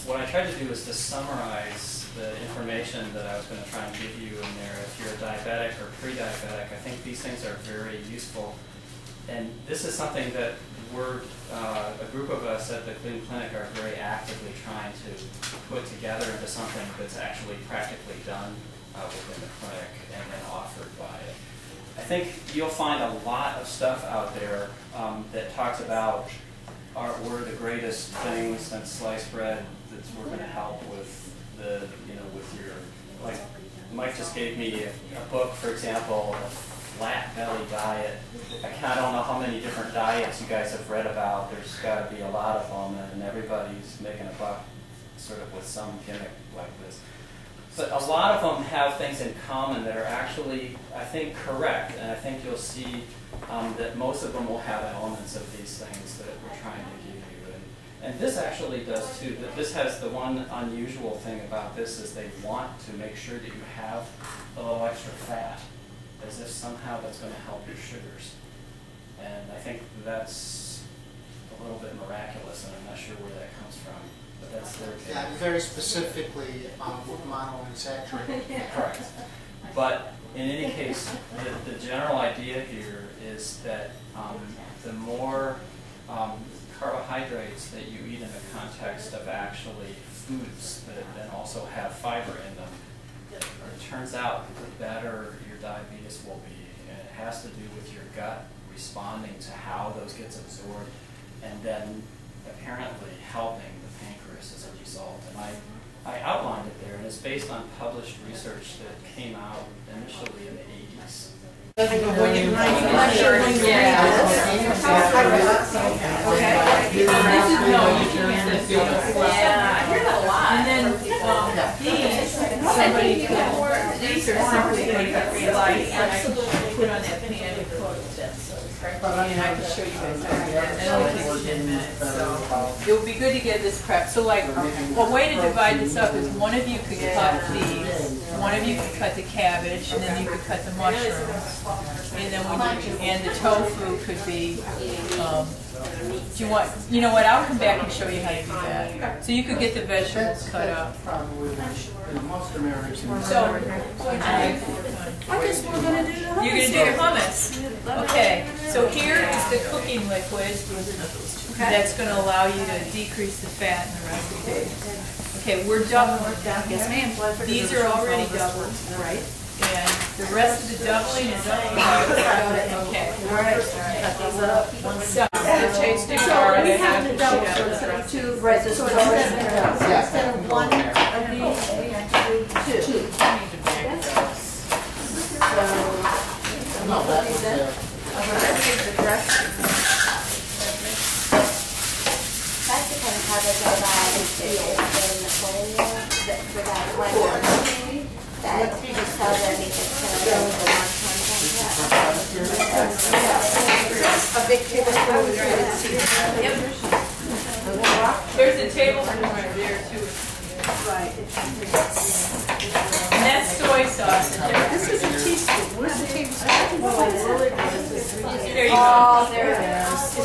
what I tried to do was to summarize the information that I was going to try and give you in there. If you're diabetic or pre-diabetic, I think these things are very useful. And this is something that we're, a group of us at the Cleveland Clinic are very actively trying to put together into something that's actually practically done within the clinic and then offered by it. I think you'll find a lot of stuff out there that talks about what are the greatest things since sliced bread that we're going to help with the, with your, like Mike just gave me a book, for example, a flat belly diet. I don't know how many different diets you guys have read about. There's got to be a lot of them, and everybody's making a buck sort of with some gimmick like this. But a lot of them have things in common that are actually, I think, correct, and I think you'll see that most of them will have elements of these things that we're trying to give you. And this actually does too. This has the one unusual thing about this is they want to make sure that you have a little extra fat, as if somehow that's going to help your sugars. And I think that's a little bit miraculous, and I'm not sure where that comes from. But that's their case. Yeah, very specifically monounsaturated. Correct. But in any case, the general idea here is that the more carbohydrates that you eat in the context of actually foods that then also have fiber in them, it turns out the better your diabetes will be. And it has to do with your gut responding to how those gets absorbed and then apparently helping the pancreas as a result. And I outlined it there, and it's based on published research that came out initially in the 80s. These are simply put on that pan and cook. And I can show you guys how to do that. That only takes 10 minutes. So it would be good to get this prepped. So like a way to divide this up is one of you could cut these, one of you could cut the cabbage, and then you could cut the mushrooms. And then and the tofu could be, do you want, you know what, I'll come back and show you how to do that. So you could get the vegetables cut up. So, I guess we're going to do the hummus. You're going to do your hummus. Okay, so here is the cooking liquid that's going to allow you to decrease the fat in the recipe. Okay, we're doubling. Yes, ma'am. These are already doubled. Right. And the rest of the doubling is up to you. Okay. All right. Cut these up. So, the tasting we have to double two. Right. So instead of one of these, we have to do two. No, that was there. That's the kind of how they go by in the formula for that one. That you just tell them it's going to go with a big tablespoon. There's a tablespoon right there too. Right. And that's soy sauce. This is a teaspoon. Where's the tablespoon? There you go. There it is.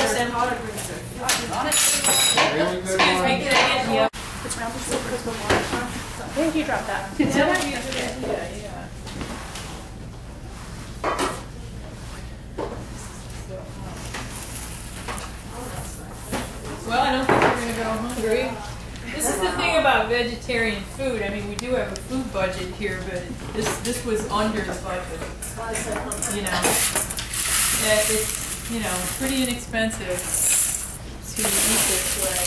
Really good Excuse me, can I get you? It's around the silver as the water. I think you dropped that. Yeah. Well, I don't think we're going to go hungry. This is the thing about vegetarian food. I mean, we do have a food budget here, but this was under the budget. You know, it's pretty inexpensive to eat this way.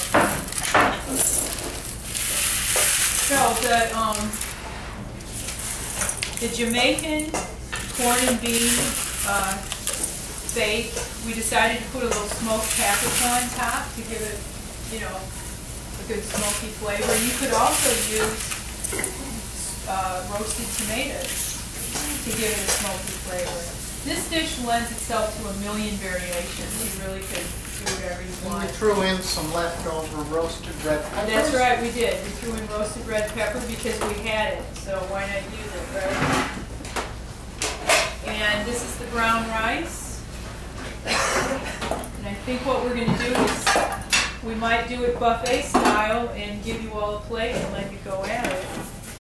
So the Jamaican corn and bean bake, we decided to put a little smoked paprika on top to give it, a good smoky flavor. You could also use roasted tomatoes to give it a smoky flavor. This dish lends itself to a million variations. You really could do whatever you want. You threw in some leftover roasted red pepper. That's right, we did. We threw in roasted red pepper because we had it, so why not use it, right? And this is the brown rice. And I think what we're going to do is We might do it buffet style and give you all a plate and let you go at it.